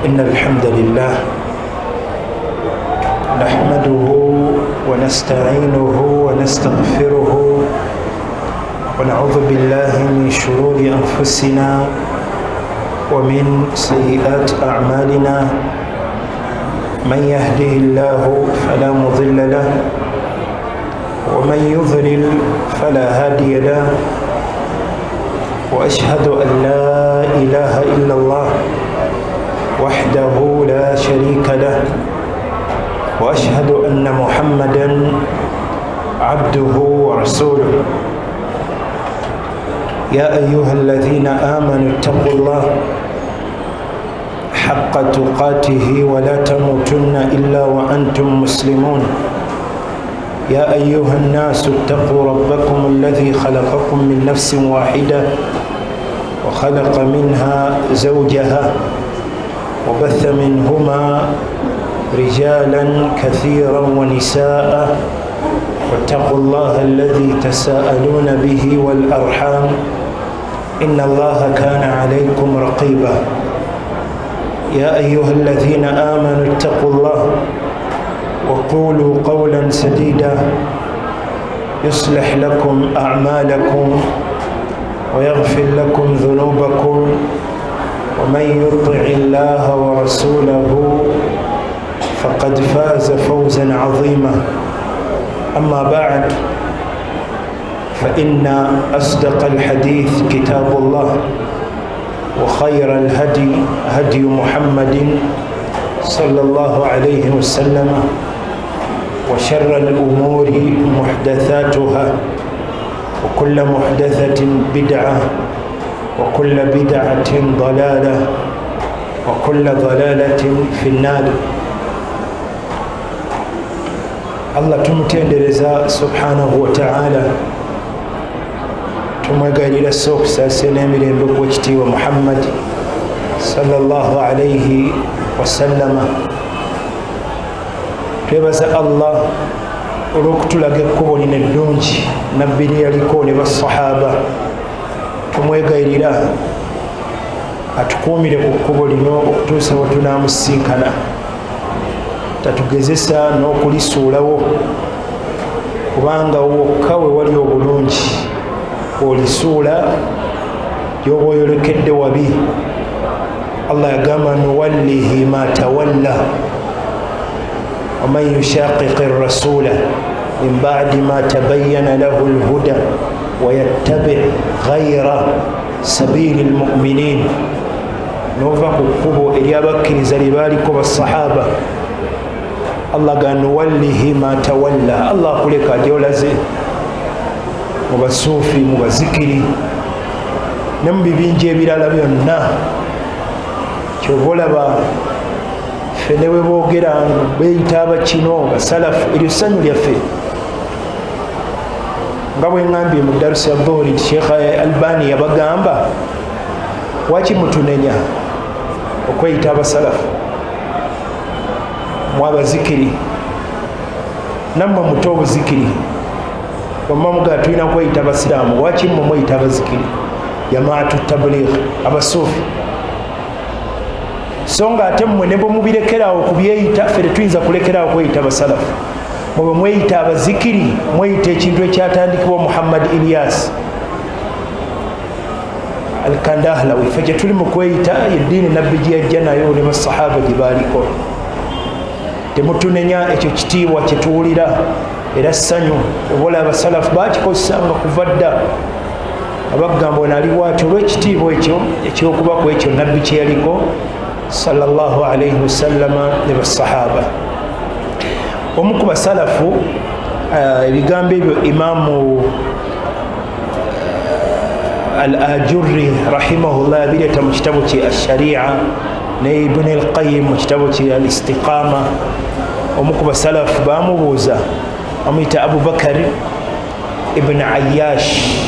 إن الحمد لله نحمده ونستعينه ونستغفره ونعوذ بالله من شرور أنفسنا ومن سيئات أعمالنا من يهده الله فلا مضل له ومن يضلل فلا هادي له وأشهد أن لا إله إلا الله وحده لا شريك له وأشهد أن محمدا عبده ورسوله يا أيها الذين آمنوا اتقوا الله حق تقاته ولا تموتن إلا وأنتم مسلمون يا أيها الناس اتقوا ربكم الذي خلقكم من نفس واحدة وخلق منها زوجها وبث منهما رجالا كثيرا ونساء واتقوا الله الذي تساءلون به والأرحام إن الله كان عليكم رقيبا يا أيها الذين آمنوا اتقوا الله وقولوا قولا سديدا يصلح لكم أعمالكم ويغفر لكم ذنوبكم ومن يطع الله ورسوله فقد فاز فوزا عظيما أما بعد فإن أصدق الحديث كتاب الله وخير الهدي هدي محمد صلى الله عليه وسلم وشر الأمور محدثاتها وكل محدثة بدعة وكل بدعة ضلالة وكل ضلالة في النار. Allah tumutendereza subhanahu wa ta'ala, tumwegalira sokusasa n'emirembe gw'ekitiibwa Muhammad sallallahu alayhi wasallama. Twebaza Allah olw'okutulaga ekkubo lino eddungi nabbi lye yaliko ne basahaba. Tumwegalira atukuumire ku kkubo lino okutuusa we tunaamusinkana, tatugezesa n'okulisuulawo, kubanga wokka we wali obulungi olisuula gy'oba oyolekedde wabi. Allah yagamba nuwallihi ma tawalla waman yushaqiqi rasula min ba'di ma tabayyana lahu alhuda wayattabi' ghayra sabili almu'minin. Nova ku kkubo eryabakkiriza lye baaliko basahaba, Allah ga nuwallihi ma tawalla. Allah akuleka gy'olaze mu basuufi, mu bazikiri ne mu bibinja ebirala byonna. Kyova olaba ffe ne bwe boogera beeyita abakino basalafu, eryo ssanyu lyaffe. Nga bwe ŋŋambye mu darusi ya dhuhuri, Sheikh Albani yabagamba waki mutunenya okweyita abasalafu mu abazikiri, nammwe muto obuzikiri wamma mugaa tulina kweyita abasiraamu, waki mmwe mweyita abazikiri? Jamaatu tabligh, abasuufi. So nga ate mmwe ne bwe mubirekerawo kubyeyita, ffe tetuyinza kulekeraawo kweyita abasalafu. Mwe bwe mweyita abazikiri mweyita ekintu ekyatandikibwa Muhammad Ilyas Al-Kandahlawi. Ffe gye tuli mu kweyita eddiini nabbi gye yajja nayo ne basahaba gye baaliko. Temutunenya ekyo kitiibwa kye tuwulira era ssanyu. Obola abasalafu baakikozesanga kuva dda, abagamba onali bw'atyo olw'ekitiibwa ekyo ekyokuba ku ekyo nabbi kye yaliko sallallahu alayhi wasallama ne basahaba. Omu ku basalafu ebigambo ebyo Imaamu Al-Ajurri rahimahullah yabireeta mu kitabo kye Ash-Sharia ne Ibn al-Qayyim mu kitabo kye Al-Istiqama. Omu ku basalafu baamubuuza, amuyita Abu Bakar ibn Ayyash.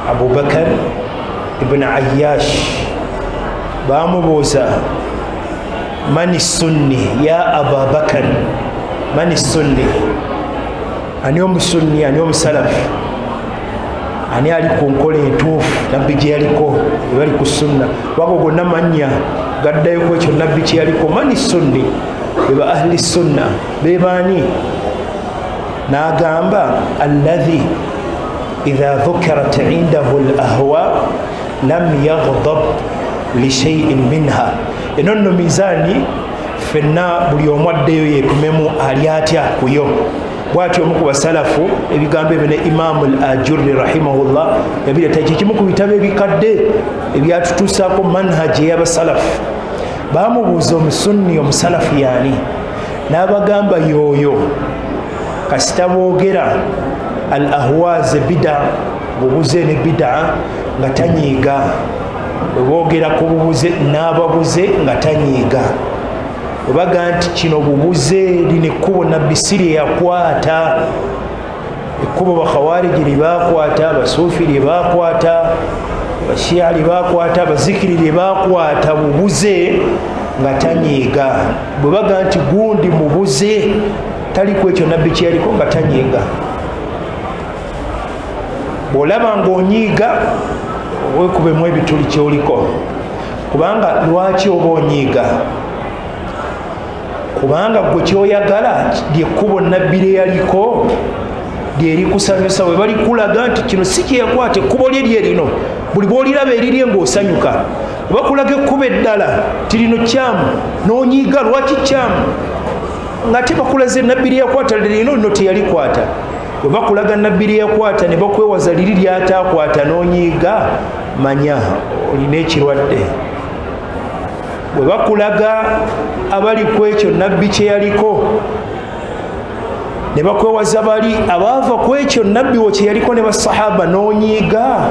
Abu Bakar ibn Ayyash baamubuuza, mani sunni ya Aba Bakar, mani sunni, ani omusunni, ani omusalafu, ani ali ku nkola entuufu nabbi gye yaliko, bali ku sunna. Wago gonna mannya gaddayo ku ekyo nabbi kye yaliko. Mani sunni, beba ahli sunna, bebaani? N'agamba alladhi idha dhukirat indahu al-ahwa lam yaghdab li shay'in minha. Eno nno mizaani fenna buli omu addeyo yeepimemu ali atya kuyo. Bw'atyo omu ku basalafu ebigambo ebyo ne Imaamu al-Ajurri rahimahullah yabireeta kimu ku bitabo ebikadde ebyatutuusaako manhaji ey'abasalafu. Baamubuuza omusunni omusalafu yaani, n'abagamba yooyo kasita boogera al-ahwaaz bid'a, bubuze ne bid'a nga tanyiiga. Bwe boogera ku bubuze n'ababuze nga tanyiiga. Webaga nti kino bubuze lino ekkubo nabbi si lye yakwata, ekkubo bakhawariji lye baakwata, abasuufi lye baakwata, abashiya lye baakwata, abazikiri lye baakwata, bubuze nga tanyiiga. Bwe baga nti gundi mubuze taliku ekyo nabbi kye yaliko nga tanyiiga. Bw'olaba ng'onyiiga weekubemu ebituli kyoliko, kubanga lwaki oba onyiiga? Kubanga gwe kyoyagala lyekkubo nabbi lye yaliko lyerikusanyusa. Bwe balikulaga nti kino si kye yakwata, ekkubo lye lye lino, buli bw'oliraba erirye ng'osanyuka. Bwe bakulaga ekkubo eddala ti lino kyamu n'onyiiga, lwaki kyamu? Ng'ate bakulaze nabbi lye yakwata lino teyalikwata. Bwe bakulaga nabbi lye yakwata ne bakwewaza liri lyataakwata n'onyiiga, manya olina ekirwadde. Bwe bakulaga abali ku ekyo nabbi kye yaliko ne bakwewaza bali abaava ku ekyo nabbi wo kye yaliko ne basahaba n'onyiiga.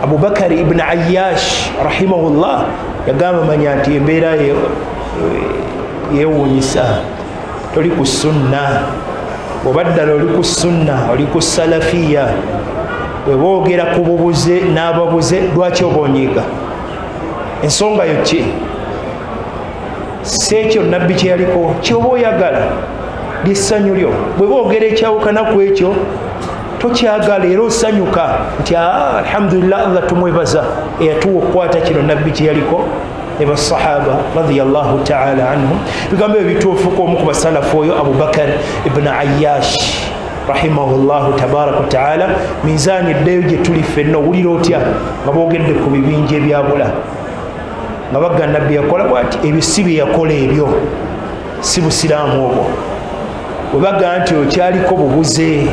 Abubakar ibn Ayyash rahimahullah yagamba manya nti embeera yeewuunyisa, toli ku sunna. Bw'oba ddala oli ku sunna, oli ku salafiya, bwe boogera ku bubuze n'ababuze, lwaki oba onyiiga? Ensonga yo ki? Si ekyo nabbi kye yaliko kyoba oyagala, lyessanyu lyo. Bwe boogera ekyawukana ku ekyo tokyagala era osanyuka nti alhamdulillah, Allah tumwebaza eyatuwa okukwata kino nabbi kye yaliko ne basahaba radiyallahu ta'ala anhum. Bigambo ebyo bituufuko omu ku basalafu oyo Abubakar ibn Ayyash rahimahullahu tabaraka wa ta'ala. Mizaani eddeyo gye tuli ffenna, owulira otya nga boogedde ku bibinja ebyabula, nga bagga nabbi yakola bw'ati? Ebyo si bye yakola, ebyo si busiraamu obwo. Bwe bagga nti okyaliko bubuze,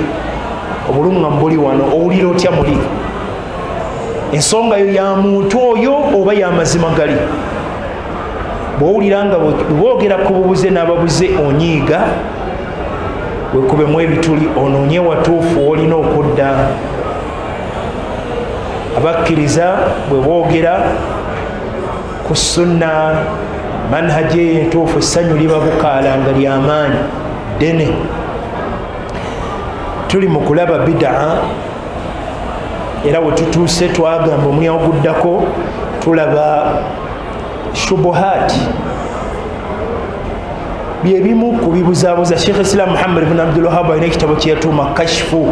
obulunga mbuli wano, owulira otya muli? Ensonga yo ya muntu oyo oba ya mazima gali? Bw'owulira nga boogera ku bubuze n'ababuze onyiiga, weekubemu ebituli, onoonye watuufu olina okudda. Abakkiriza bwe boogera ku sunna, manhaji eyo entuufu, essanyu liba bukaala nga ly'amaanyi ddene. Tuli mu kulaba bid'a, era we tutuuse twagamba omulyango guddako tulaba shubuhaati. Byebimu ku bibuzaabuza. Sheikh Islam Muhammad ibn Abdul Wahhab alina ekitabo kye yatuuma kashfu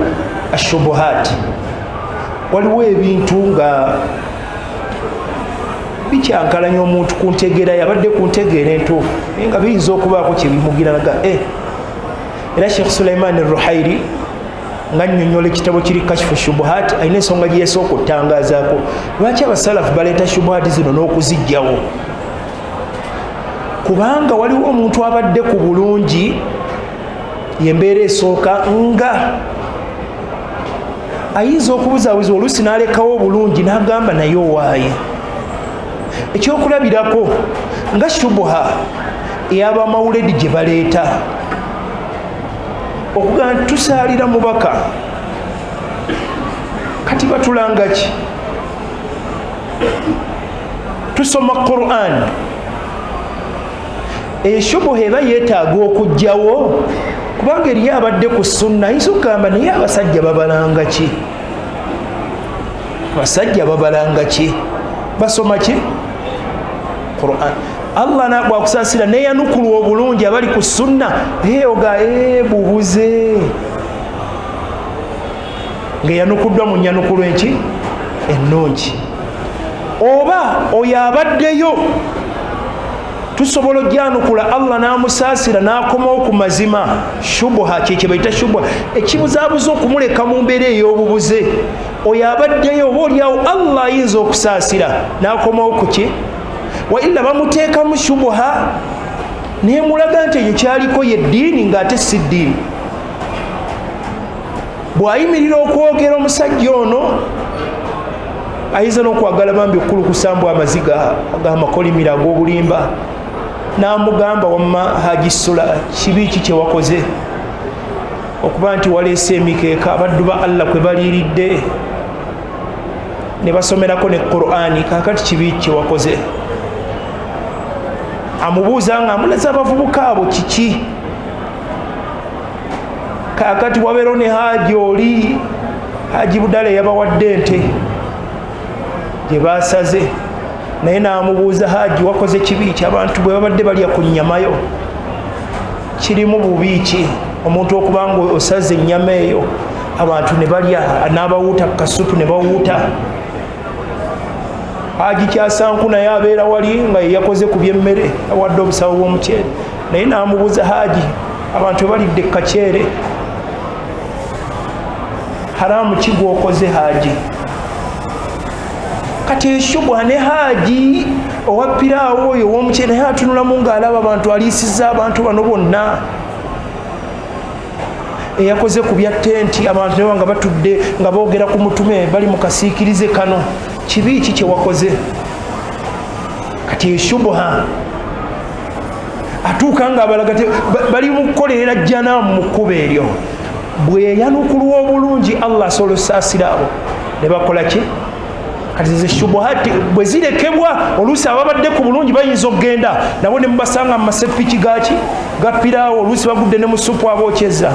ashubuhaati. Waliwo ebintu nga bikyankalanya omuntu ku ntegeera, yabadde ku ntegeera entuufu naye nga biyinza okubaako kye bimugiraga. Era Sheikh Sulaiman al-Ruhaili nga nnyonnyola ekitabo kiri kashfu shubuhaati, alina ensonga gye yasooka okutangazaako. Lwaki abasalafu baleeta shubuhaati zino n'okuzijjawo? Kubanga waliwo omuntu abadde ku bulungi, yembeera esooka nga ayinza okubuzaabuza oluusi n'alekawo obulungi n'agamba naye owaaye. Ekyokulabirako nga shubuha ey'abamawuledi gye baleeta okugamba nti tusaalira mubaka, kati batulanga ki? Tusoma Qur'an. Eshubuha eba yeetaaga okugjawo, kubanga eriyo abadde ku sunna ayinza okugamba naye abasajja babalanga ki? Abasajja babalanga ki? Basoma ki? Qur'an. Allah bwakusaasira neyanukulu obulungi abali ku sunna, oga bubuze ng'eyanukuddwa mu nnyanukulu enki ennungi. Oba oyo abaddeyo tusobola ojjanukula Allah n'amusaasira n'akomawo ku mazima. Shubuha kye bayita shubuha, ekibuzaabuza okumuleka mu mbeera ey'obubuze. Oyo abaddeyo oba olyawo Allah ayinza okusaasira n'akomawo ku ki? Wa illa bamuteekamu shubuha nemulaga nti ekyo kyaliko ye ddiini ng'ate si ddiini. Bw'ayimirira okwogera omusajja ono ayinza n'okwagala bambi okukulukusambwa amaziga ag'amakolimiro ag'obulimba, n'amugamba wamma Haji Sula, kibi ki kye wakoze okuba nti waleese emikeeka abaddu ba Allah kwe baliiridde ne basomerako ne Qur'ani, kaakati kibi ki kye wakoze? Amubuuza nga amulaza abavubuka abo kiki? Kaakati wabeero ne Haji oli, Haji Budale yabawadde ente gye baasaze, naye n'amubuuza, Haji wakoze kibi ki? Abantu bwe babadde balya ku nnyamayo kirimu bubi ki? Omuntu okuba nga osaze ennyama eyo abantu ne balya, n'abawuuta kasupu ne bawuuta. Haji Kyasanku naye abeera wali nga yakoze ku byemmere, awadde obusawo bw'omuceere, naye n'amubuuza, Haji abantu balidde kaceere haramu ki gwokoze Haji? Kati eshubwa ne Haji owapiraawo oyo ow'omuceere naye atunulamu ng'alaba abantu aliisizza abantu bano bonna. Eyakoze ku bya tenti abantu ne nga batudde nga boogera ku mutume bali mu kasiikirize kano, kibi ki kye wakoze? Kati eshubwa atuuka nga abalaga bali mu kukolerera jjana mu kkubo eryo. Bwe yanukulwa obulungi Allah asobola okusaasira abo ne bakola ki? Kati ze shubuhati bwe zirekebwa oluusi ababadde ku bulungi bayinza okgenda nabo ne mubasanga mu masepiki gaki gapiraawo, oluusi bagudde ne mu supu abokyeza.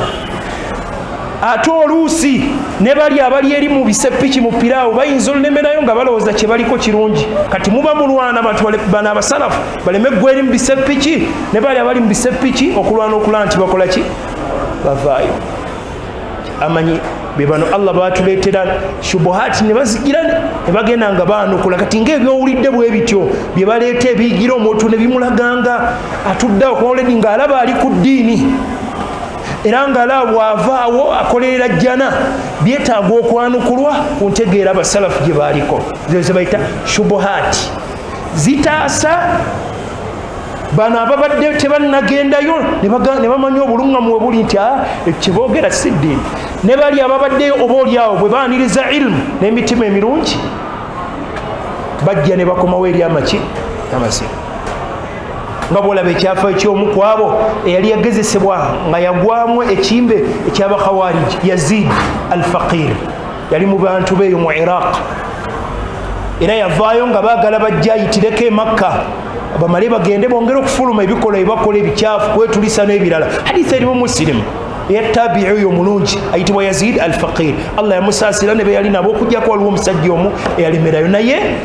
Ate oluusi ne bali abali eri mu bisepiki mu piraawo bayinza olulemerayo nga balowooza kye baliko kirungi. Kati muba mulwana abantu bano abasalafu baleme ggwa eri mu bisepiki ne bali abali mu bisepiki okulwana okulaba nti bakola ki? Bavaayo. Amanyi be bano Allah baatuleetera shubuhati ne bazigira ne bagenda nga baanukula. Kati ng'ebyowulidde bwe bityo bye baleeta ebiyigira omuntu ne bimulaganga atuddeawo kwoledi ng'alaba ali ku ddiini era ng'alaba bw'avaawo akolerera jjana, byetaaga okwanukulwa ku ntegeera abasalafu gye baaliko. Ze bayita shubuhati. Zitaasa bano ababadde tebannagendayo ne bamanya obulungamu we buli nti kye boogera si ddiini. Ne bali ababaddeyo oba olyawo bwe baaniriza ilmu n'emitima emirungi bajja ne bakomawo eri amaki? Amazima. Nga bw'olaba ekyafa eky'omu ku abo eyali yagezesebwa nga yagwamu ekimbe eky'Abakhawarij, Yazid al-Faqir, yali mu bantu beeyo mu Iraq, era yavaayo nga baagala bajja ayitireko e Makka bamale bagende bongere okufuluma ebikola ebibakola ebikyafu, kwetulisa n'ebirala. Hadisi erimu Muslim eyatabi'i oyo omulungi ayitibwa Yazid al-Faqir. Allah yamusaasira ne be yali nabo okujjako waliwo omusajja omu eyalemerayo, naye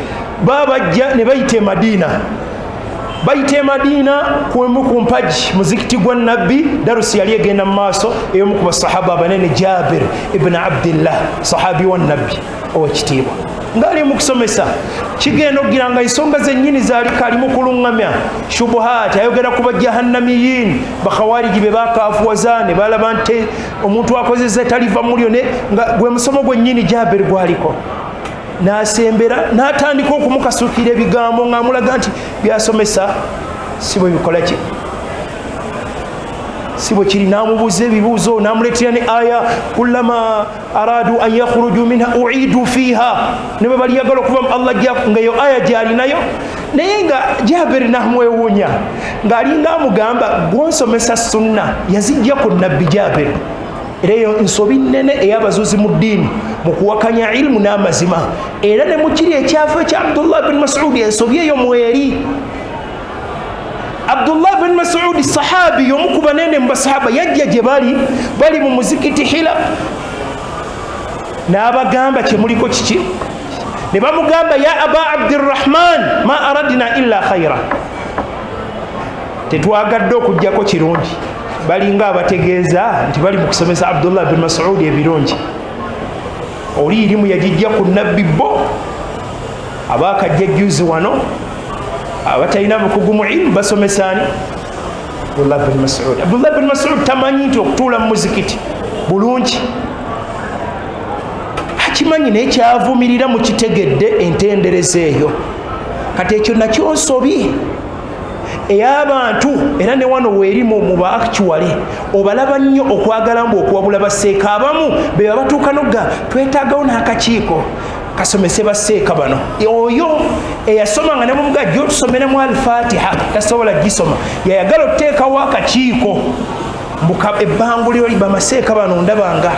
babajja ne bayita e Madina. Bayita e Madina ku mpaji muzikiti gwa Nabbi. Darusi yali egenda mu maaso ey'omu ku basahaba abanene Jabir ibn Abdillah, sahabi wa Nabbi ow'ekitiibwa, ng'ali mu kusomesa kigenda okugira nga ensonga zennyini zaaliko ali mu kulungamya shubuhaati. Ayogera ku bajahannamiyin Bakhawariji be baakaafuwaza ne balaba nti omuntu akozesa taliva mulyo, nga gwe musomo gwennyini Jabir gwaliko. N'asembera n'atandika okumukasukira ebigambo ng'amulaga nti byasomesa si bwe bikola ki? Si bwe kiri. N'amubuuza ebibuuzo, n'amuleetera ne aya kullama aradu an yakhruju minha uidu fiha, ne bwe baliyagala okuva Allah nga eyo aya gy'alinayo. Naye nga Jabiri n'amwewuunya ng'alinga amugamba gw'onsomesa sunna yazijja ku Nabbi Jabiri. Era eyo nsobi nnene ey'abazuuzi mu ddiini mu kuwakanya ilmu n'amazima. Era ne mu kiri ekyafu ekya Abdullah bin Mas'ud ensobi eyo mweri. Abdullah bin Mas'ud sahabi y'omu ku banene mu basahaba yajja gye bali mu muzikiti Hila n'abagamba kye muliko kiki? Ne bamugamba ya Aba Abdirrahman ma aradna illa khaira, tetwagadde okujjako kirungi. Balinga abategeeza nti bali mu kusomesa Abdullah bin Mas'ud ebirungi. Oli irimu yagijja ku Nabbi bo abaakajja juzi wano abatalina bukugu mu ilmu basomesani Abdullah bin Mas'ud. Abdullah bin Mas'ud tamanyi nti okutuula mu muzikiti bulungi, akimanyi naye kyavumirira mu kitegedde entendereza eyo. Kati ekyo nakyo nsobi ey'abantu, era ne wano weerimu mu ba actually obalaba nnyo okwagala mbu okuwabula baseeka abamu be batuuka nogga twetaagawo n'akakiiko kasomese baseeka bano. Oyo eyasoma nga ne mumuga jjo tusomeremu al-Fatiha tasobola gisoma, yayagala oteekawo akakiiko ebbanguliro liba maseeka bano ndabanga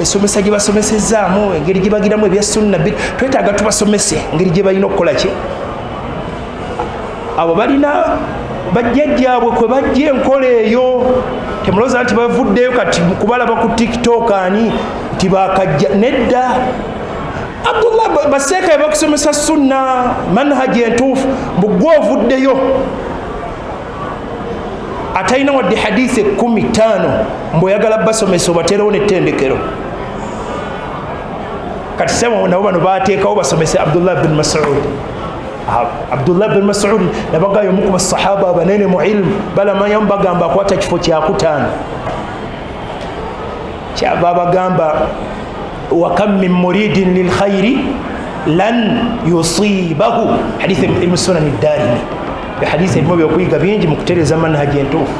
esomesa gye basomesezaamu engeri gye bagiramu ebya sunna, twetaaga tubasomese engeri gye balina okukola ki. Abo balina bajjajjaabwe kwe bajja enkola eyo, temulowooza nti bavuddeyo kati kubalaba ku TikTok ani nti bakajja, nedda. Abdullah baseeka yabakusomesa sunna manhaji entuufu, mbugwe ovuddeyo atalina wadde hadithi 15 mbweyagala basomesa obateerewo n'ettendekero. Kati sema nabo bano bateekawo basomese Abdullah bin Mas'ud. Abdullah bin Mas'ud nabagayo omu ku basahaba abanene mu ilmu, balamanya bagamba akwata kifo kyakutaano, kyava bagamba wa kam min muridin lil khairi lan yusibahu, hadithi ibn Sunan ad-Darimi. Hadithi ebimo byokuyiga bingi mu kutereeza manhaji entuufu.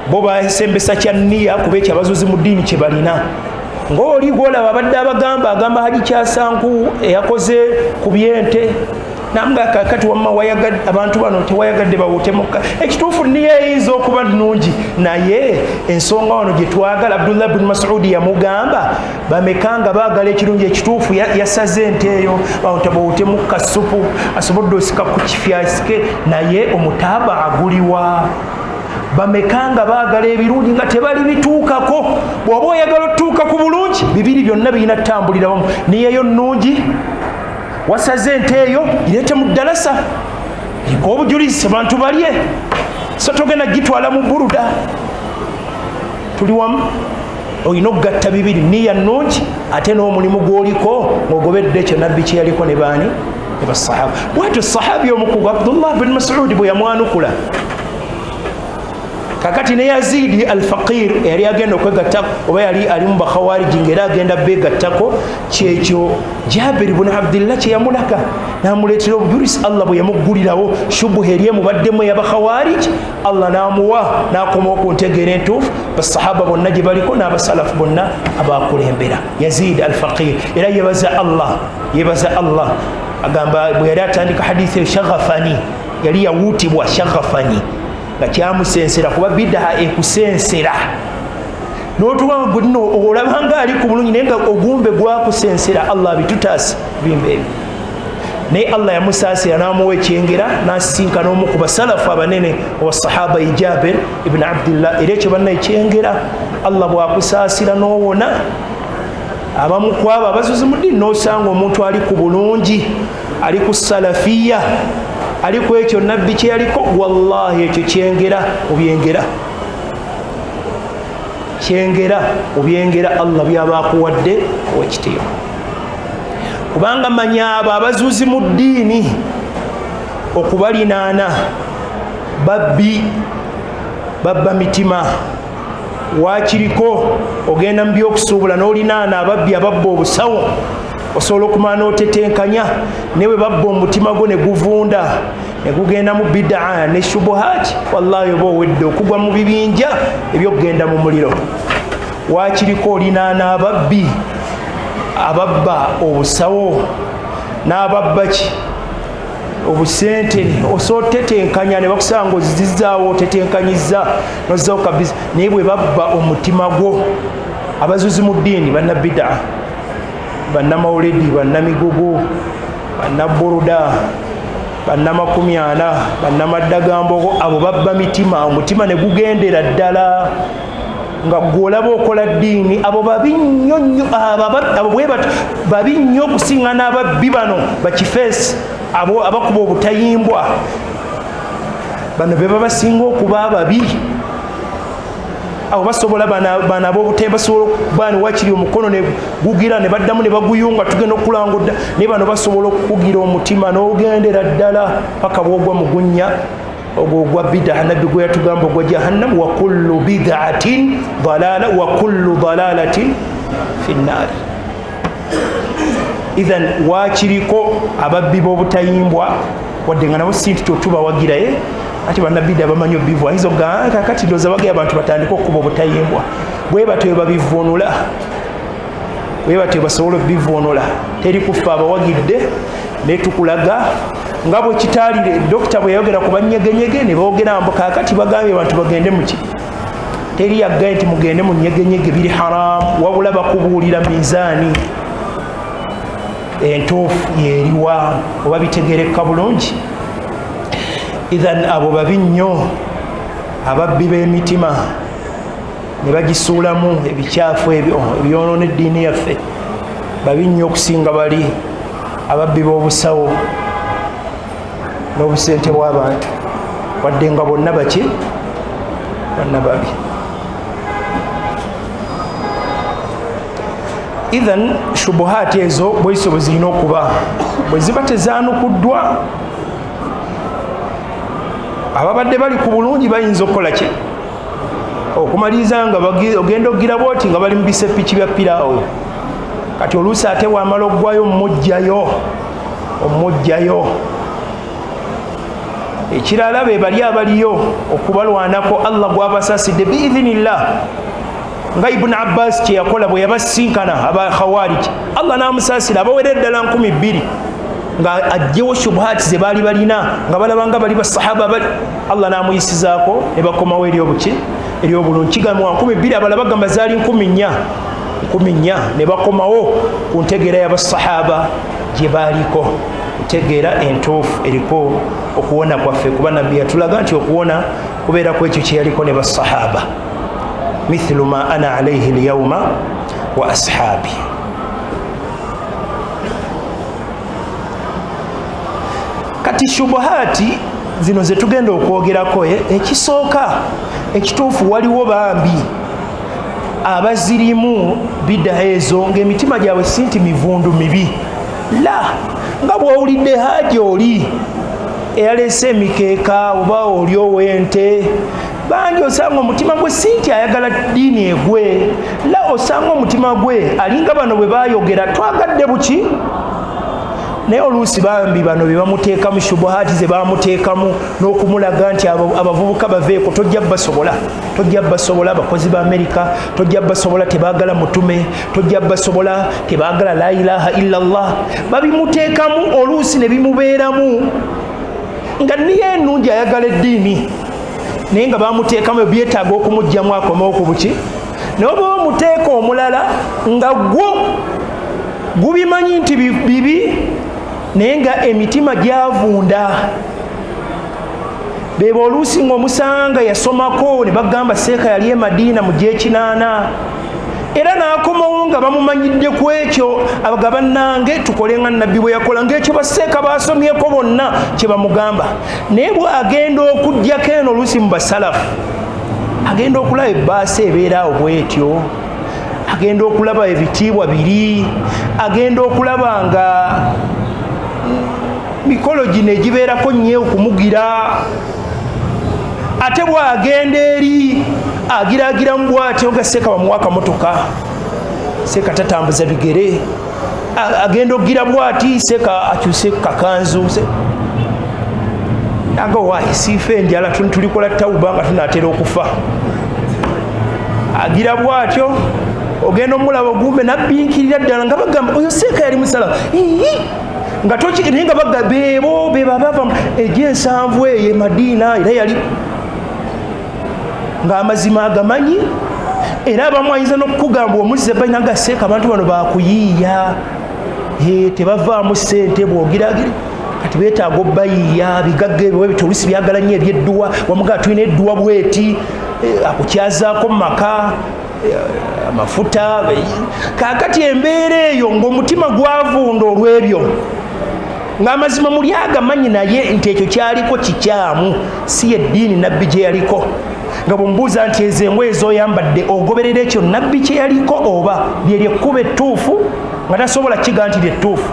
Bo basembesa kya nniya kuba ekyo abazuzi mu ddiini kye balina. Ng'oli gwolaba abadde agamba Haji Kyasanku eyakoze ku byente namuga kakati wamma wayagadde abantu bano tewayagadde bawutemuka. Ekituufu nniya eyinza okuba nnungi, naye ensonga wano gye twagala Abdullah bin Mas'ud yamugamba bamekanga baagala ekirungi, ekituufu yasaze ente eyo bawutemuka supu asobodde osika ku kifyasike, naye omutaaba aguliwa. Bamekanga baagala ebirungi nga tebali bituukako. Bw'oba oyagala otuuka ku bulungi, bibiri byonna birina ttambulira wamu. Niyeyo nnungi, wasaze ente eyo ireete mu ddalasa, liko obujulizi abantu balye, so togenda gitwala mu buruda. Tuli wamu, olina okugatta bibiri, niya nnungi ate n'omulimu gw'oliko ng'ogobedde ekyo nabbi kye yaliko ne baani ne basahaba. Bw'atyo sahabi omukugu Abdullah bin Mas'ud bwe yamwanukula. Kakati ne Yazidi al-Faqir yali agenda okwegattako, oba yali ali mu bakhawariji ng'era agenda beegattako, kyekyo Jabir ibn Abdillah kye yamulaka n'amuleetera obujulizi. Allah bwe yamuggulirawo shubuha eri emubaddemu ey'abakhawariji, Allah n'amuwa n'akomawo ku ntegeera entuufu basahaba bonna gye baliko n'abasalafu bonna abakulembera. Yazid al-Faqir era yebaza Allah agamba bwe yali atandika hadithi shaghafani, yali yawuutibwa shaghafani nga kyamusensera kuba bidaa ekusensera n'otuba gulino olabanga ali ku bulungi naye nga ogumbe gwakusensera. Allah bitutaasi bimba ebyo, naye Allah yamusaasira n'amuwa ekyengera n'asisinkana omu ku basalafu abanene owasahaba Jabir ibn Abdillah. Era ekyo banna ekyengera Allah bwakusaasira n'owona. Abamu kwabo abazuzi mu ddiini n'osanga omuntu ali ku bulungi, ali ku salafiya, ali ku ekyo nabbi kye yaliko, wallahi ekyo kyengera obyengera Allah byaba akuwadde owekitiibwa. Kubanga manya abo abazuzi mu ddiini okubalinaana babba mitima. Wakiriko ogenda mu by'okusuubula n'olinaana ababbi ababba obusawo, osobola okumala n'otetenkanya, newe babba omutima gwo ne guvunda ne gugenda mu bidaa ne shubuhaati, wallahi oba owedde okugwa mu bibinja ebyokugenda mu muliro. Wakiriko olinaana ababbi ababba obusawo n'ababba ki obusente, osobola otetenkanya ne bakusanga ozizaawo otetenkanyiza nozzawo kabisa, naye bwe babba omutima gwo. Abazuzi mu ddiini bannabidaa, bannamawulidi, bannamigugu, bannaburuda, bannamakumyana, bannamaddagamboko, abo babba mitima, omutima ne gugendera ddala nga gwolaba okola ddiini. Abo babi nnyo nnyo, abo bwe babi nnyo okusinga n'ababbi bano bakifeesi, abo abakuba obutayimbwa, bano be babasinga okuba ababi. abo basobola bana abobutemba basobola bani wakiri omukono ne gugira ne baddamu ne baguyunga tugenda okulangudda ne bano basobola okugira omutima n'ogendera ddala paka bwogwa mugunnya ogwo gwa bid'a nabbi gwe yatugamba ogwa jahannam wa kullu bid'atin dalala wa kullu dalalatin fi nnar. Idhan wakiriko ababbi b'obutayimbwa wadde nga nabo sinti tubawagiraye ati bannabidda bamanyi obivwa izo kakati ndoza bagaya abantu batandika okuba obutayimbwa bwe batyo babivunula bwe batyo basobola obivunula teri kufa abawagidde ne tukulaga nga bwe kitaalire dokita bwe yayogera ku bannyegenyege ne boogera mbu kakati bagambye abantu bagende muki teri yaggaye nti mugende mu nyegenyege biri haramu wabula bakubuulira mizaani entuufu yeriwa oba bitegereka bulungi. Idhan abo babi nnyo ababbi b'emitima ne bagisuulamu ebikyafu ebyonoona eddiini yaffe babi nnyo okusinga bali ababbi b'obusawo n'obusente bw'abantu wadde nga bonna baki bonna babi. Idhan shubuhaati ezo bweiso bwe zirina okuba bwe ziba tezaanukuddwa ababadde bali ku bulungi bayinza okukola ki okumaliriza nga ogenda ogira bwoti nga bali mu bisepiki bya piraawo kati oluusi ate wamala oggwayo omujjayo ekirala be bali abaliyo okubalwanako Allah gw'abasaasidde biidhinillah nga Ibn Abbas kye yakola bwe yabasinkana aba Khawarij Allah n'amusaasira abawera eddala 2,000 nga ajjewo shubuhaati ze baali balina nga balabanga bali basahaba bali Allah n'amuyisizaako ne bakomawo eri obulungi kigamwa 2,000 abala bagamba zaali 4,000 ne bakomawo ku ntegeera y'abasahaba gye baaliko ntegeera entuufu eriko okuwona kwaffe kuba nabbi yatulaga nti okuwona kubeera ku ekyo kye yaliko ne basahaba mithlu ma ana alayhi alyawma wa ashabi. Kati shubuhaati zino ze tugenda okwogerako ekisooka ekituufu waliwo bambi abazirimu bidda ezo ng'emitima gyabwe sinti mivundu mibi la nga bw'owulidde haaji oli eyaleese emikeeka oba oli ow'ente bangi osanga omutima gwe sinti ayagala ddiini egwe la osanga omutima gwe alinga bano bwe baayogera twagadde buki naye oluusi bambi bano be bamuteekamu shubuhaati ze bamuteekamu n'okumulaga nti abavubuka baveeko tojja basobola abakozi ba Amerika tojja basobola tebaagala mutume tojja basobola tebaagala la ilaha illallah babimuteekamu oluusi ne bimubeeramu nga niye ennungi ayagala eddiini naye nga bamuteekamu ebyetaaga okumugjamu akomewo ku buki naye oba omuteeka omulala nga gwo gubimanyi nti bibi naye nga emitima gyavunda beba oluusi ng'omusanga yasomako ne bagamba seeka yali e Madiina mu gy'ekinaana era n'akomawo nga bamumanyidde ku ekyo abaga bannange tukole nga nabbi bwe yakola ng'ekyo baseeka basomyeko bonna kye bamugamba naye bw'agenda okuggyako eno oluusi mu basalafu agenda okulaba ebbaasa ebeeraawo bw'etyo agenda okulaba ebitiibwa biri agenda okulaba nga mikolo gino egibeerako nnyo okumugira ate bw'agenda eri agiragiramu bw'atyo nga seeka bamuwa akamotoka seeka tatambuza bigere agenda okugira bw'ati seeka akyuse kakanzu aga waayi siifa enjala tulikola tawuba nga tunaatera okufa agira bw'atyo ogenda omulaba ogumbe nabbinkirira ddala nga bagamba oyo seeka yali musalafu nga naye nga bagga beebo bebabava egy'ensanvu eyo e Madiina era yali ng'amazima agamanyi era abamu ayinza n'okukugamba omulize balina gaseeka abantu bano bakuyiiya tebavaamu ssente bwogiragiri kati beetaaga obbayiiya bigagga ebyo ebyo oluusi byagala nnyo ebyedduwa wamugaa tulina edduwa bweti akukyazaako mu maka amafuta kaakati embeera eyo ng'omutima gwavunda olw'ebyo ng'amazima muli agamanyi naye nti ekyo kyaliko kikyamu si eddiini nabbi gye yaliko nga bw'ombuuza nti ezo engoye ez'oyambadde ogoberera ekyo nabbi kye yaliko oba lye lyekkuba ettuufu nga tasobola kiga nti lyettuufu.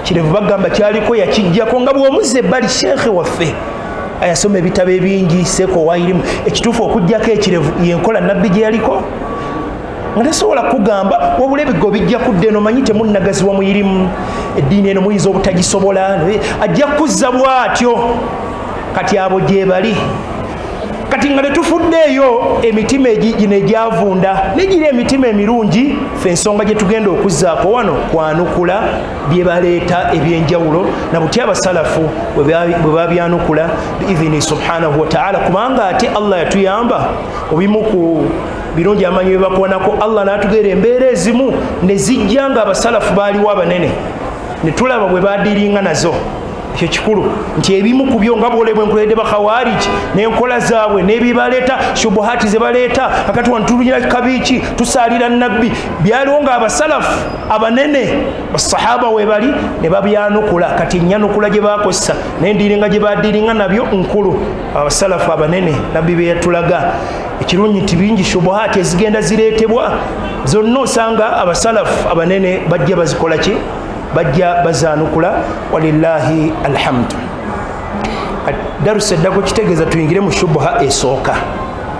Kirevu bagamba kyaliko yakijjako nga bw'omuzza ebbali sheekhe waffe ayasoma ebitabo ebingi seeko wairimu ekituufu okujjako ekirevu yenkola nabbi gye yaliko nga tasobola kugamba wabula ebigo bijja kudda eno manyi temunnagaziwa muyirimu eddiini eno muyinza obutagisobola ajja kuzza bw'atyo kati abo gye bali kati nga tetufuddeeyo emitima gino egyavunda negiri emitima emirungi ffe ensonga gye tugenda okuzzaako wano kwanukula bye baleeta ebyenjawulo na buti abasalafu bwe babyanukula biidhini subhanahu wataala kubanga ate Allah yatuyamba obimu ku birungi amanyi bye bakuwanako Allah n'atugeera embeera ezimu ne zijja nga abasalafu baaliwo abanene ne tulaba bwe badiiringa nazo. Ekyo kikulu nti ebimu ku byo nga bwolebwa enkuledde bakhawariji n'enkola zaabwe n'ebibaleeta shubuhati ze baleeta akati wantulira kabiiki tusaalira nabbi byaliwo nga abasalafu abanene basahaba we bali ne babyanukula kati ennyanukula gye bakozesa n'endiiringa gye badiiringa nabyo nkulu abasalafu abanene nabbi be yatulaga. Ekirungi nti bingi shubuhati ezigenda zireetebwa zonna osanga abasalafu abanene bajja bazikola ki bajja bazanukula walillahi alhamdu. Darussa eddako kitegeeza tuyingire mu shubuha esooka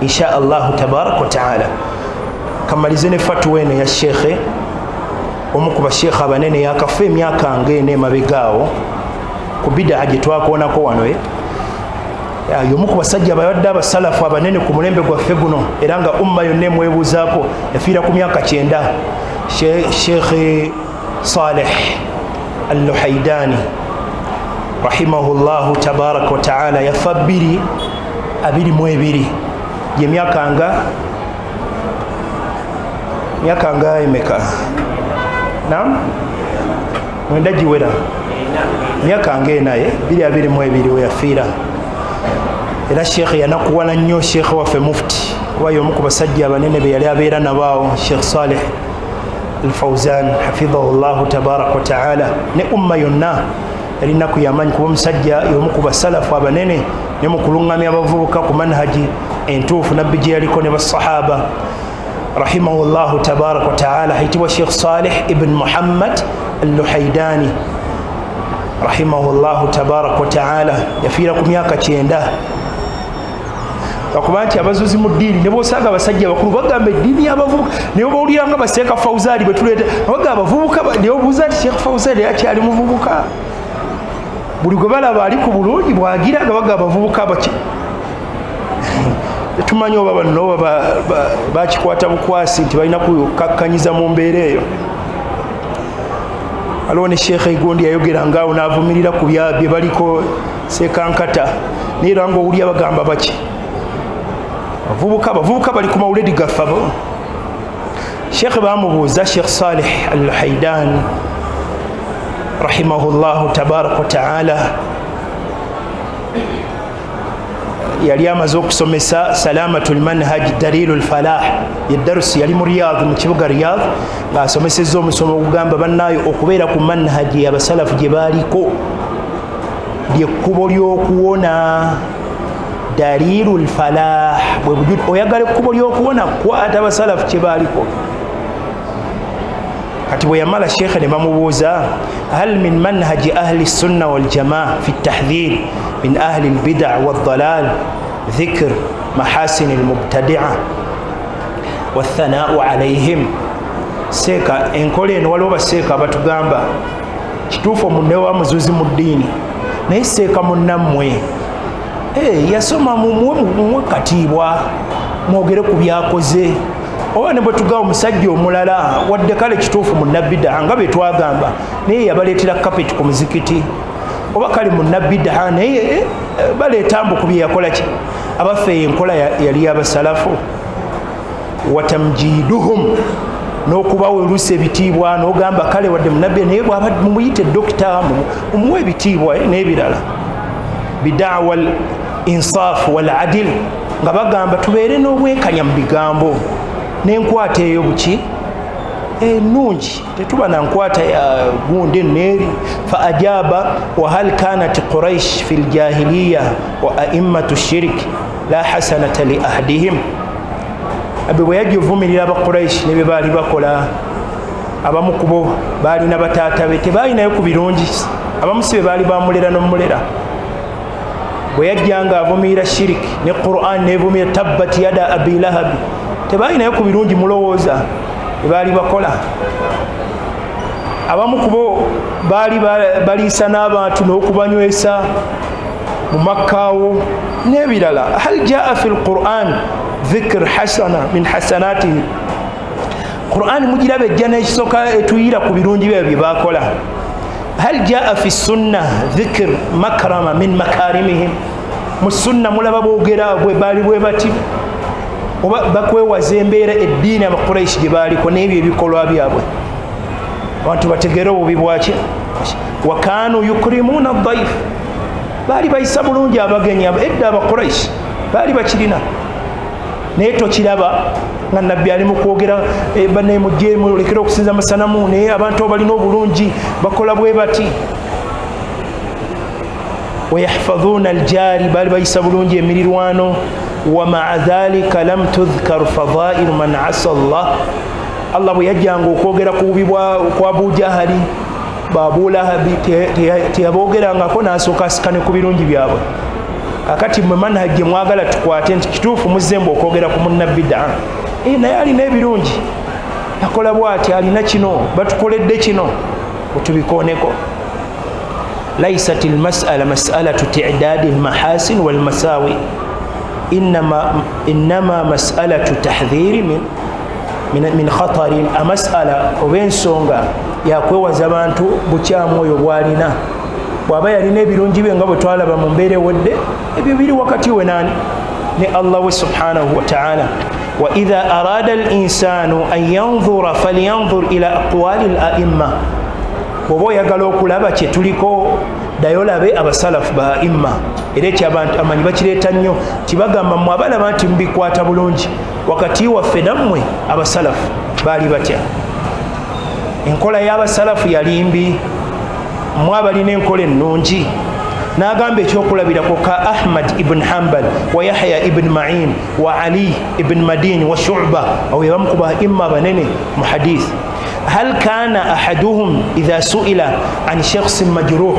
insha allahu tabaraka wataala. Kamalize ne fatwa eno ya sheekhe omu ku basheekhe abanene yakafa emyaka ng'ena emabegaawo ku bidaa gye twakoonako wano y'omu ku basajja abadde abasalafu abanene ku mulembe gwaffe guno era nga umma yonna emwebuuzaako yafiira ku myaka 9 sheekhe Saleh al-Luhaydani rahimahullahu tabaraka wa taala yafa 2022 ye myaka nga emeka naam mwenda giwera myaka nga enaye 2022 we yafiira. Era sheekhe yanakuwala nnyo sheekhe waffe mufti kuba y'omu ku basajja abanene be yali abeera nabaawo Sheikh Saleh Al-Fawzan hafidhahu llahu tabaraka wa taala ne umma yonna yalina kuyamanyi kuba omusajja y'omu ku basalafu abanene ne mu kulungamya abavubuka ku manhaji entuufu nabbi gye yaliko ne basahaba rahimahu llahu tabaraka wa taala. Ayitibwa Sheikh Saleh ibn Muhammad Al-Luhaydani rahimahu llahu tabaraka wa taala yafiira ku myaka 9. Bakuba nti abazuzi mu ddiini ne bosanga abasajja bakulu bagamba eddiini y'abavubuka ne bawulira nga baseeka Fawzani bwe tuleeta bagamba abavubuka ne babuuza nti Sheikh Fawzani akyali muvubuka buli gwe balaba ali ku bulungi bwagira nga bagamba abavubuka baki tumanyi oba bano oba bakikwata bukwasi nti balina kukakkanyiza mu mbeera eyo. Aliwo ne sheekhe Igondi yayogera ngaawo n'avumirira ku bye baliko sekankata naye era ng'owulya bagamba baki abavubuka bali ku mawuledi gaffe abo. Sheekhe baamubuuza Sheikh Saleh Al-Luhaydani rahimahullahu tabaraka wa taala yali amaze okusomesa salamatul manhaj dalilul falah yedarusi yali mu Riyadh mu kibuga Riyadh ng'asomesezza omusomo ogugamba bannaayo okubeera ku manhaji abasalafu gye baaliko lyekkubo ly'okuwona dalilul falah bwe bujud oyagala ekkubo ly'okuwona kwata abasalafu kye baaliko. Kati bwe yamala sheekhe ne bamubuuza hal min manhaji ahli sunna wal jamaa fi tahdhir min ahli albid'a wad-dalal dhikr mahasin almubtadi'a wathana'u alayhim. Seeka enkola eno waliwo baseeka abatugamba kituufu munne wa muzuzi mu ddiini naye seeka munnammwe yasoma mumwe katiibwa mwogere ku byakoze oba ne bwe tugaba omusajja omulala wadde kale kituufu munnabbidaa nga bwe twagamba naye yabaleetera kapeti ku muzikiti oba kale munnabbidaa naye baleeta mbu ku bye yakola ki abaffe enkola yali abasalafu watamjiduhum n'okubawa oluusi ebitiibwa n'ogamba kale wadde munnabbi naye bw'aba mumuyite dokita mumuwa ebitiibwa n'ebirala bidawa al insaafu wal adil nga bagamba tubeere n'obwenkanya mu bigambo n'enkwata eyo buki nungi tetuba na nkwata ya gundi neeri. Fa ajaba wa hal kanat quraish fi ljahiliya wa aimmatu shirk la hasanata li ahdihim. Abe bwe yajja ovumirira abaquraishi ne bye baali bakola, abamu ku bo baalina bataata be tebaalinayo ku birungi, abamu si be baali bamulera n'omulera. Bwe yajja nga avumirira shiriki ne Qur'an nevumirira tabbat yada abi lahabi, tebaalinayo ku birungi mulowooza bye baali bakola. Abamu ku bo baali baliisa n'abantu n'okubanywesa mu makkaawo n'ebirala. Hal jaa fi lquran dhikr hasana min hasanatihi, Qur'an mugirabe ejja n'ekisooka etuyira ku birungi bye bye bakola. Hal jaa fi sunna dhikr makrama min makarimihim, mu sunna mulaba boogera bwe baali bwe bati oba bakwewaza embeera eddiini abaquraishi gye baaliko n'ebyo ebikolwa byabwe, abantu bategere obubi bwaki. Wa kanu yukrimuna daif, baali bayisa bulungi abagenyi. Edda abaquraishi baali bakirina, naye tokiraba nga nabbi ali mu kwogera banne mujje mulekere okusinza amasanamu, naye abantu abalina obulungi bakola bwe bati. Wayahfadhuna aljari, baali bayisa bulungi emirirwano. Wa maa dhalika lam tudhkar fadailu man asa Allah. Allah bwe yajjanga okwogera ku bubi kwa Abu Jahali, Abu Lahabi, teyaboogerangako n'asooka asikane ku birungi byabwe. Akati mwe manhajje mwagala tukwate nti kituufu muzzembe okwogera ku munnabbidaa, naye alina ebirungi, akola bw'ati, alina kino, batukoledde kino, otubikooneko. Laysat almas'ala mas'alatu ti'dadi almahasin walmasawi, innama mas'alatu tahdhiri min khatarin. Amas'ala oba ensonga yakwewaza abantu bukyamu oyo bwalina. Bw'aba yalina ebirungi bye nga bwe twalaba mu mbeera ewedde, ebyo biri wakati we nani ne Allah we subhanahu wa ta'ala. Wa idha arada al-insanu an yanzura falyanzur ila aqwali al-a'imma, bw'oba oyagala okulaba kye tuliko ddayo labe abasalafu ba imma. Era ekyo abantu amanyi bakireeta nnyo, tibagamba mmwe abalaba nti mubikwata bulungi, wakati waffe nammwe abasalafu baali batya. Enkola y'abasalafu yali mbi, mmwe abalina enkola ennungi. N'agamba ekyokulabirako ka Ahmad ibn Hanbal wa Yahya ibn Ma'in wa Ali ibn Madini wa Shu'ba, awo yabamu ku baimma banene mu hadith. Hal kana ahaduhum idha su'ila an shakhsin majruh,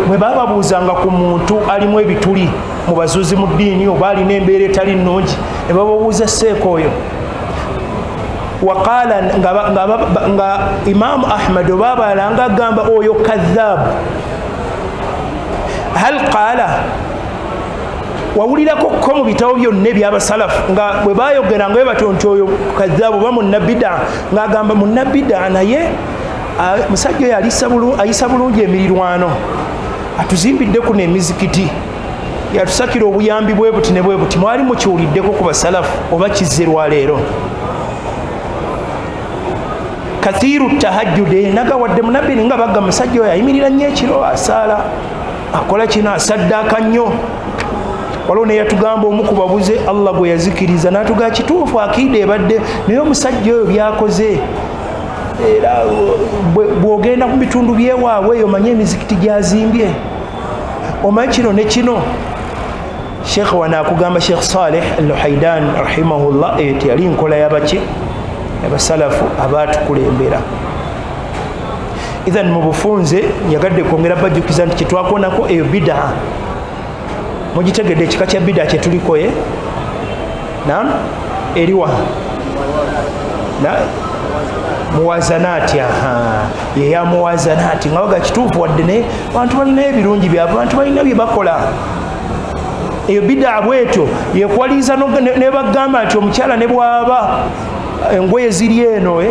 bwe bababuuzanga ku muntu alimu ebituli mu bazuzi mu ddiini oba alina embeera etali nnungi, ne bababuuza seeko oyo. Waqala nga Imaamu Ahmad oba abalala nga agamba oyo kadhaabu. Hal qaala, wawulirako ko mu bitabo byonna ebyabasalafu nga bwe bayogeranga bwe batyo nti oyo kadhaabu oba munnabbidaa, ng'agamba munnabbidaa naye musajja oyo ayisa bulungi emirirwano, atuzimbidde kuno emizikiti, yatusakira obuyambi bwe buti ne bwe buti. Mwali mukiwuliddeko ku basalafu oba kizze lwaleero? Kathiru tahajjude, nagawadde munabbiri nga bagga musajja oyo ayimirira nnyo ekiro, asaala, akola kino, asaddaaka nnyo. Waliwo ne yatugamba omu ku babuze Allah gwe yazikiriza n'atugaa kituufu akiida ebadde, naye omusajja oyo byakoze. Era bw'ogenda ku bitundu by'ewaabwe eyo omanye emizikiti gyazimbye, omanyi kino ne kino. Sheikh wanaakugamba Sheikh Saleh al-Luhaidan rahimahullah, eyo teyali nkola y'abaki abasalafu abaatukulembera. Idhan mu bufunze yagadde kwongera bajjukiza nti kyetwakonako eyo bidaa. Mugitegedde ekika kya bidaa kye tuliko naam, eriwa muwazanaati. Yeya muwazanaati nga baga kituufu, wadde ne abantu balina ebirungi byabwe, abantu balina bye bakola. Eyo bidaa bwetyo yekwaliza ne bagamba nti omukyala ne bw'aba engoye ziri eno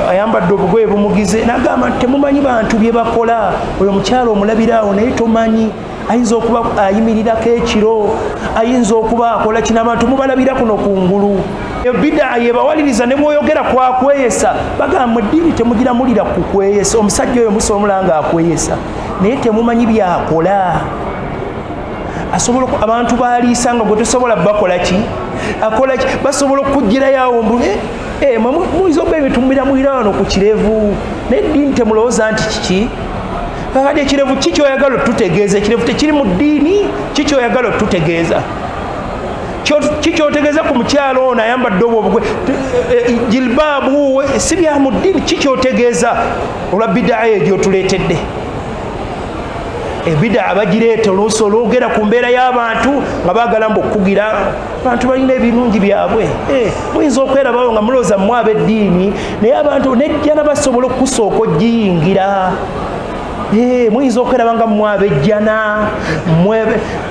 ayambadde obugoye bumugize, n'agamba nti temumanyi bantu bye bakola. Oyo omukyala omulabiraawo naye tomanyi, ayinza okuba ayimirirako ekiro, ayinza okuba akola kino, abantu mubalabira kuno kungulu. Eyo bidaa yebawaliriza ne bw'oyogera kwakweyesa, bagamba eddiini temugira mulira ku kweyesa. Omusajja oyo musobola nga akweyesa naye temumanyi byakola. Asobola abantu baliisa nga gwe tosobola bakola ki, akola ki, basobola okugirayo awo mbu muyinza okuba ebitumbira mwirano ku kirevu n'eddiini temulowooza nti kiki kakati ekirevu kikyoyagala otutegeeza ekirevu tekiri mu ddiini kikyoyagala otutegeeza kikyotegeeza ku mukyalo ono ayambadde obwo jilbaabu si bya mu ddiini kikyotegeeza olwa bidaa egyo tuleetedde ebidaa bagireeta oluusi olwogera ku mbeera y'abantu nga baagala mbu okugira abantu balina ebirungi byabwe muyinza okwerabawo nga mulowooza mmwe ab'eddiini naye abantu nejjana basobola okusooka ogiyingira muyinza okweraba nga mmwe abejjana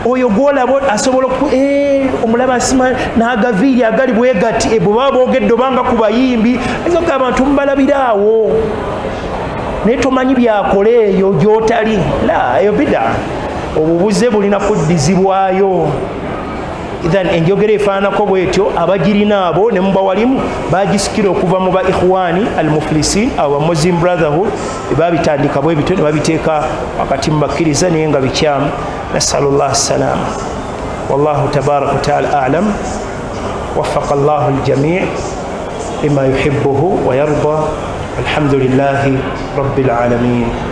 oyo gwolaba asobola omulaba asima n'agaviiri agali bwe gati bwe baba boogedde obanga ku bayimbi ayinza okuba abantu mubalabiraawo naye tomanyi byakola eyo gy'otali eyo bida obubuze bulina kuddizibwayo ithan enjogera efaananako bwetyo abagirina abo ne muba walimu bagisikira okuva mu ba ikhwani almuflisin abo ba muslim brotherhood babitandika bwe bityo ne babiteeka wakati mu bakkiriza naye nga bikyamu nasalullah salama wallahu tabaraka wataala alam waffaqa allahu aljami' lima yuhibbuhu wa yarda alhamdulillahi rabbil alamin.